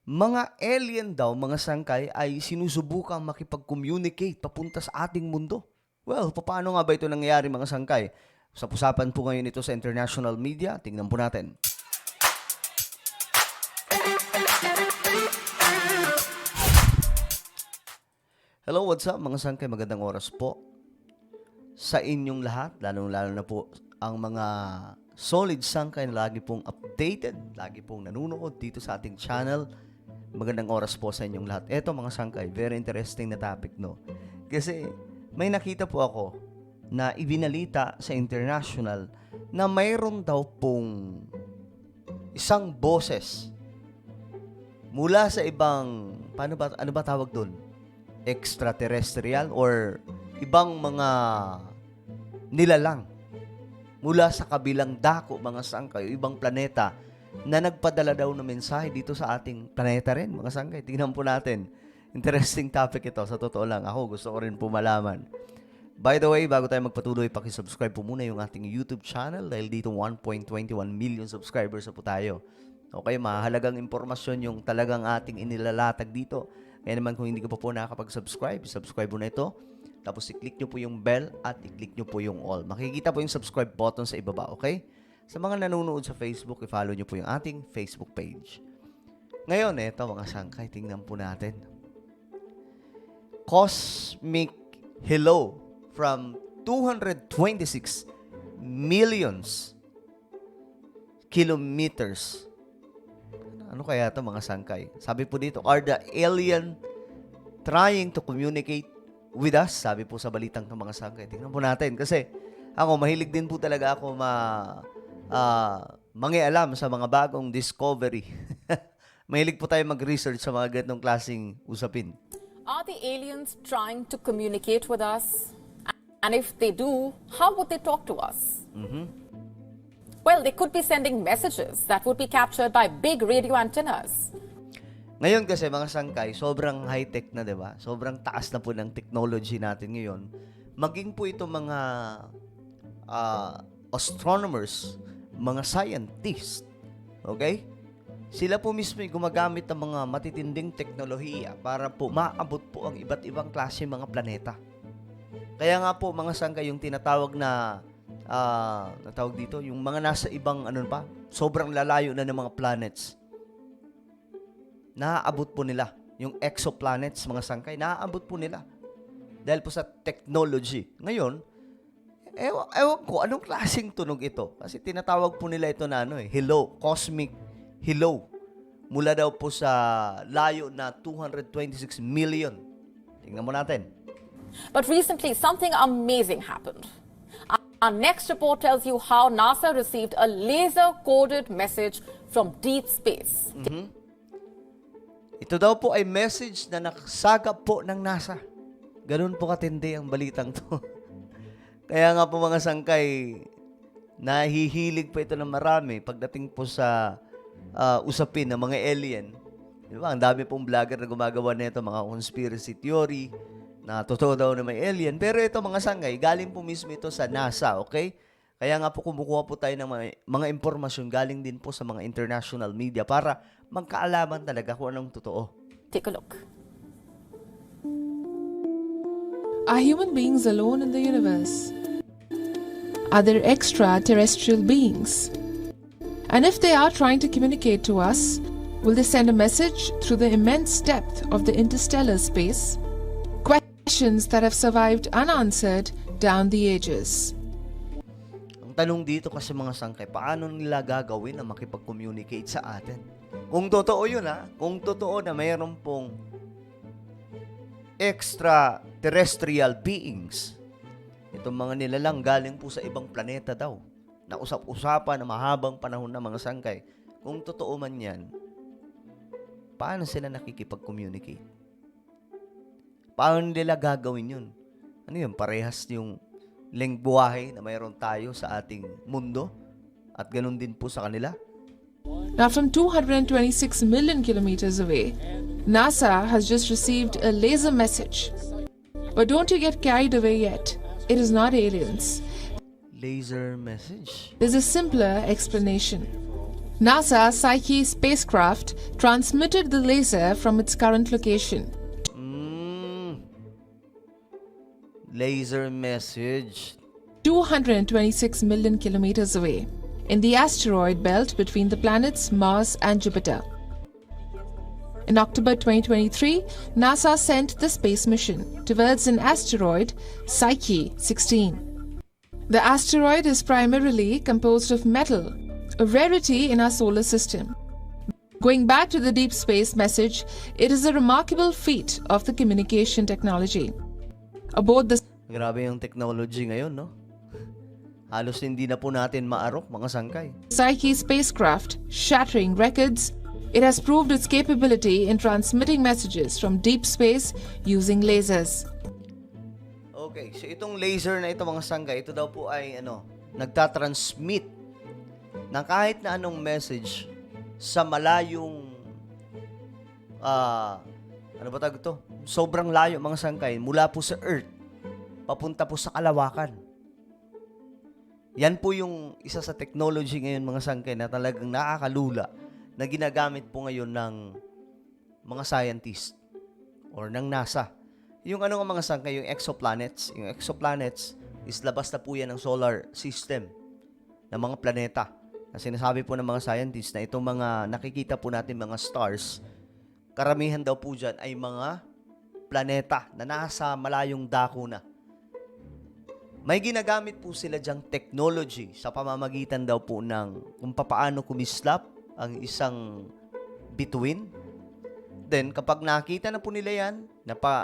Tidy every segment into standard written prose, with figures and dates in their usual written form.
Mga alien daw, mga sangkay, ay sinusubukang makipag-communicate papunta sa ating mundo. Well, paano nga ba ito nangyayari mga sangkay? Sa usapan po ngayon ito sa international media, tingnan po natin. Hello, what's up mga sangkay? Magandang oras po sa inyong lahat, lalo na po ang mga solid sangkay na lagi pong updated, lagi pong nanonood dito sa ating channel. Magandang oras po sa inyong lahat. Eto mga sangkay, very interesting na topic, no? Kasi may nakita po ako na ibinalita sa international na mayroon daw pong isang boses mula sa ibang, ano ba tawag doon? Extraterrestrial or ibang mga nilalang mula sa kabilang dako, mga sangkay, ibang planeta na nagpadala daw ng mensahe dito sa ating planeta rin, mga sangkay. Tingnan po natin. Interesting topic ito. Sa totoo lang, ako gusto ko rin po malaman. By the way, bago tayo magpatuloy, pakisubscribe po muna yung ating YouTube channel dahil dito 1.21 million subscribers na po tayo. Okay, mahalagang impormasyon yung talagang ating inilalatag dito. Kaya naman kung hindi ka pa po nakakapag-subscribe, subscribe mo na ito. Tapos i-click nyo po yung bell at i-click nyo po yung all. Makikita po yung subscribe button sa ibaba, okay? Sa mga nanonood sa Facebook, i-follow nyo po yung ating Facebook page. Ngayon, eto mga sangkay, tingnan po natin. Cosmic hello from 226 millions kilometers. Ano kaya ito mga sangkay? Sabi po dito, are the alien trying to communicate with us? Sabi po sa balitang ng mga sangkay. Tingnan po natin kasi ako, mahilig din po talaga ako mangialam sa mga bagong discovery. Mahilig po tayo mag-research sa mga ganitong klaseng usapin. Are the aliens trying to communicate with us? And if they do, how would they talk to us? Well, they could be sending messages that would be captured by big radio antennas. Ngayon kasi mga sangkay, sobrang high-tech na, 'di ba? Sobrang taas na po ng technology natin ngayon. Maging po ito mga astronomers, mga scientists, okay? Sila po mismo ay gumagamit ng mga matitinding teknolohiya para po maabot po ang iba't ibang klase mga planeta. Kaya nga po mga sangkay, yung tinatawag na natawag dito, yung mga nasa ibang sobrang lalayo na ng mga planets. Naaabot po nila yung exoplanets, mga sangkay, naaabot po nila dahil po sa technology. Ngayon, ewan ko, anong klaseng tunog ito? Kasi tinatawag po nila ito na hello, cosmic hello. Mula daw po sa layo na 226 million. Tingnan mo natin. But recently, something amazing happened. Our next report tells you how NASA received a laser-coded message from deep space. Ito daw po ay message na nakasagap po ng NASA. Ganun po katindi ang balitang to. Kaya nga po mga sangkay, nahihilig pa ito ng marami pagdating po sa usapin ng mga alien. Di ba? Ang dami pong vlogger na gumagawa nito, mga conspiracy theory, na totoo daw na may alien. Pero ito mga sangkay, galing po mismo ito sa NASA, okay? Kaya nga po kumukuha po tayo ng mga impormasyon galing din po sa mga international media para magkaalaman talaga kung anong totoo. Take a look. Are human beings alone in the universe? Are there extraterrestrial beings? And if they are trying to communicate to us, will they send a message through the immense depth of the interstellar space? Questions that have survived unanswered down the ages. Ang tanong dito kasi mga sangkay, paano nila gagawin na makipag-communicate sa atin? Kung totoo yun kung totoo na mayroon pong extraterrestrial beings, itong mga nilalang galing po sa ibang planeta daw, na usap-usapan na mahabang panahon na mga sangkay, kung totoo man yan, paano sila nakikipag-communicate? Paano nila gagawin yun? Ano yun? Parehas yung lengguwahe na mayroon tayo sa ating mundo at ganun din po sa kanila? Now, from 226 million kilometers away, NASA has just received a laser message. But don't you get carried away yet. It is not aliens. Laser message? There's a simpler explanation. NASA Psyche spacecraft transmitted the laser from its current location. Laser message. 226 million kilometers away, in the asteroid belt between the planets Mars and Jupiter. In October 2023, NASA sent the space mission towards an asteroid, Psyche 16. The asteroid is primarily composed of metal, a rarity in our solar system. Going back to the deep space message, it is a remarkable feat of the communication technology. Aboard the Grabe yung technology ngayon, no? Halos hindi na po natin maarok, mga sangkay. Psyche spacecraft, shattering records, it has proved its capability in transmitting messages from deep space using lasers. Okay, so itong laser na ito, mga sangkay, ito daw po ay nagtatransmit ng kahit na anong message sa malayong ano ba tawag ito? Sobrang layo, mga sangkay, mula po sa Earth papunta po sa kalawakan. Yan po yung isa sa technology ngayon, mga sangkay, na talagang nakakalula na ginagamit po ngayon ng mga scientist or ng NASA. Yung ano nga, mga sangkay, yung exoplanets. Yung exoplanets is labas na po yan ng solar system ng mga planeta. Na sinasabi po ng mga scientists na itong mga nakikita po natin mga stars, karamihan daw po dyan ay mga planeta na nasa malayong dako na. May ginagamit po sila dyang technology sa pamamagitan daw po ng kung paano kumislap ang isang bituin. Then, kapag nakita na po nila yan,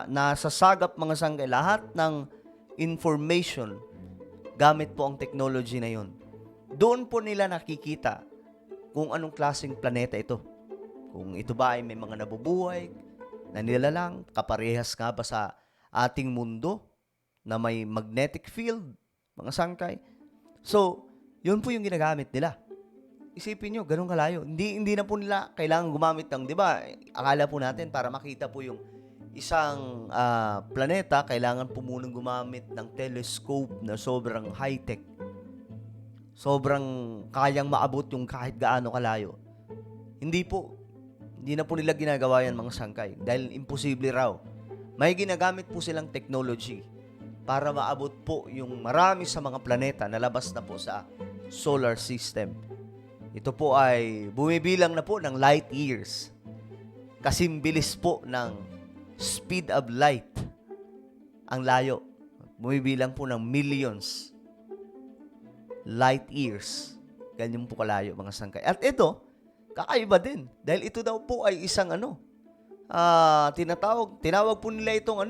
nasasagap, mga sangkay, lahat ng information gamit po ang technology na yun. Doon po nila nakikita kung anong klaseng planeta ito. Kung ito ba ay may mga nabubuhay na nilalang, kaparehas nga ba sa ating mundo na may magnetic field, mga sangkay. So, yun po yung ginagamit nila. Isipin nyo, ganun kalayo. Hindi na po nila kailangan gumamit ng, di ba, akala po natin para makita po yung isang planeta, kailangan po munang gumamit ng telescope na sobrang high-tech. Sobrang kayang maabot yung kahit gaano kalayo. Hindi po. Hindi na po nila ginagawa yan, mga sangkay. Dahil imposible raw. May ginagamit po silang technology para maabot po yung marami sa mga planeta na labas na po sa solar system. Ito po ay bumibilang na po ng light years. Kasimbilis po ng speed of light ang layo. Bumibilang po ng millions light years. Ganyan po kalayo, mga sangkay. At ito, kakaiba din. Dahil ito daw po ay isang tinawag po nila itong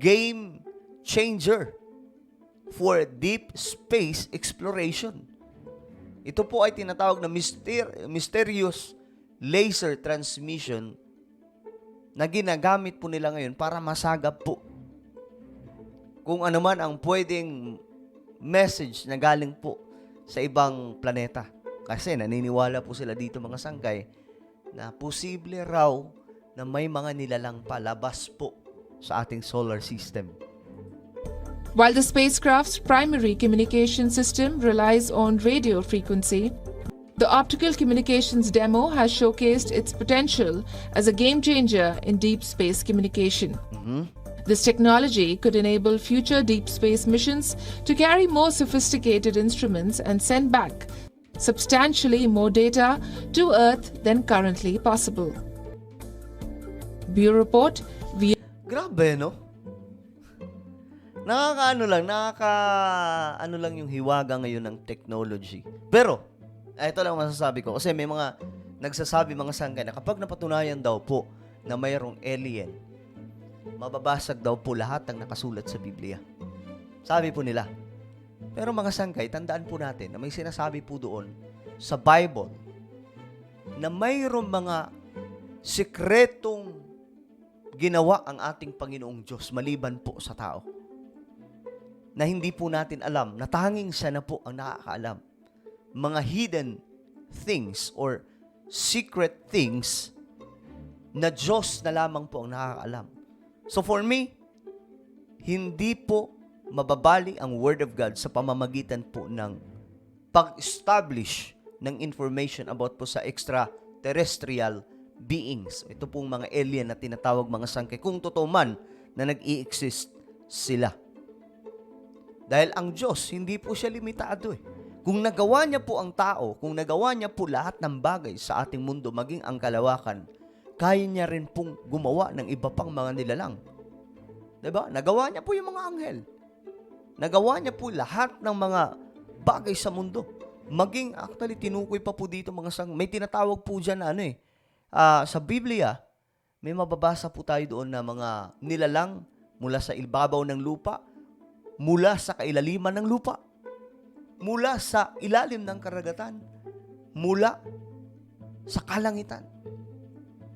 game changer for deep space exploration. Ito po ay tinatawag na mysterious laser transmission na ginagamit po nila ngayon para masagap po kung ano man ang pwedeng message na galing po sa ibang planeta. Kasi naniniwala po sila dito, mga sangkay, na posible raw na may mga nilalang palabas po sa ating solar system. While the spacecraft's primary communication system relies on radio frequency, the optical communications demo has showcased its potential as a game changer in deep space communication. This technology could enable future deep space missions to carry more sophisticated instruments and send back substantially more data to Earth than currently possible. Bureau Report, Grabe, no? Nakakaano lang yung hiwaga ngayon ng technology. Pero, ito lang masasabi ko. Kasi may mga nagsasabi, mga sangkay, na kapag napatunayan daw po na mayroong alien, mababasag daw po lahat ng nakasulat sa Biblia. Sabi po nila. Pero mga sangkay, tandaan po natin na may sinasabi po doon sa Bible na mayroong mga sikretong ginawa ang ating Panginoong Diyos maliban po sa tao. Na hindi po natin alam, na tanging siya na po ang nakakaalam. Mga hidden things or secret things na Diyos na lamang po ang nakakaalam. So for me, hindi po mababali ang Word of God sa pamamagitan po ng pag-establish ng information about po sa extraterrestrial beings. Ito pong mga alien na tinatawag mga sangkay, kung totoo man na nag-i-exist sila. Dahil ang Diyos, hindi po siya limitado eh. Kung nagawa niya po ang tao, kung nagawa niya po lahat ng bagay sa ating mundo, maging ang kalawakan, kaya niya rin pong gumawa ng iba pang mga nilalang. Diba? Nagawa niya po yung mga anghel. Nagawa niya po lahat ng mga bagay sa mundo. Maging, actually, tinukoy pa po dito mga may tinatawag po dyan na sa Biblia, may mababasa po tayo doon na mga nilalang mula sa ibabaw ng lupa, mula sa kailaliman ng lupa, mula sa ilalim ng karagatan, mula sa kalangitan.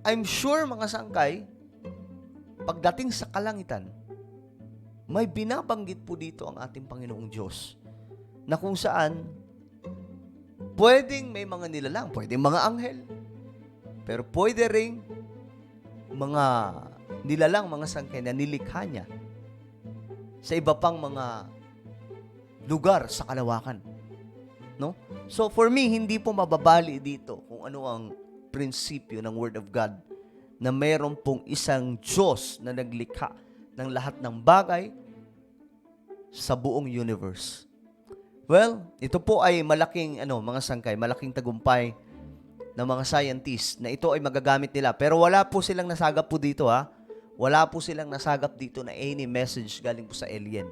I'm sure mga sangkay, pagdating sa kalangitan, may binabanggit po dito ang ating Panginoong Diyos na kung saan pwedeng may mga nilalang, pwedeng mga anghel, pero pwede ring mga nilalang, mga sangkay na nilikha niya sa iba pang mga lugar sa kalawakan. No? So for me, hindi po mababali dito kung ano ang prinsipyo ng Word of God na mayroon pong isang Diyos na naglikha ng lahat ng bagay sa buong universe. Well, ito po ay malaking mga sangkay, malaking tagumpay ng mga scientists na ito ay magagamit nila. Pero wala po silang nasagap po dito Wala po silang nasagap dito na any message galing po sa alien.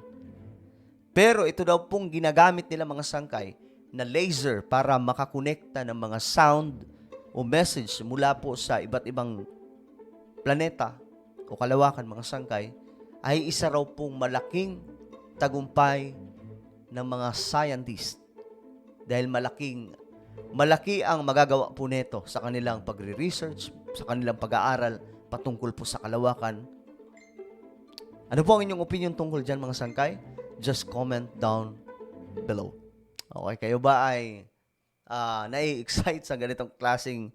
Pero ito daw pong ginagamit nila mga sangkay na laser para makakonekta ng mga sound o message mula po sa iba't ibang planeta o kalawakan mga sangkay ay isa raw pong malaking tagumpay ng mga scientist dahil malaki ang magagawa po neto sa kanilang pagre-research, sa kanilang pag-aaral patungkol po sa kalawakan. Ano po ang inyong opinion tungkol dyan mga sangkay? Just comment down below. Okay, kayo ba ay nai-excite sa ganitong klaseng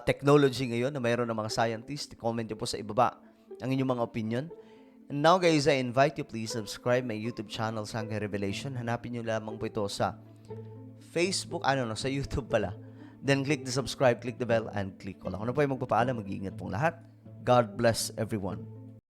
technology ngayon na mayroon ng mga scientists? Comment nyo po sa ibaba ang inyong mga opinion. And now guys, I invite you please subscribe my YouTube channel, Sangkay Revelation. Hanapin nyo lamang po ito sa Facebook, sa YouTube pala. Then click the subscribe, click the bell, and click all. Ako na po ay magpapaalam. Mag-iingat pong lahat. God bless everyone.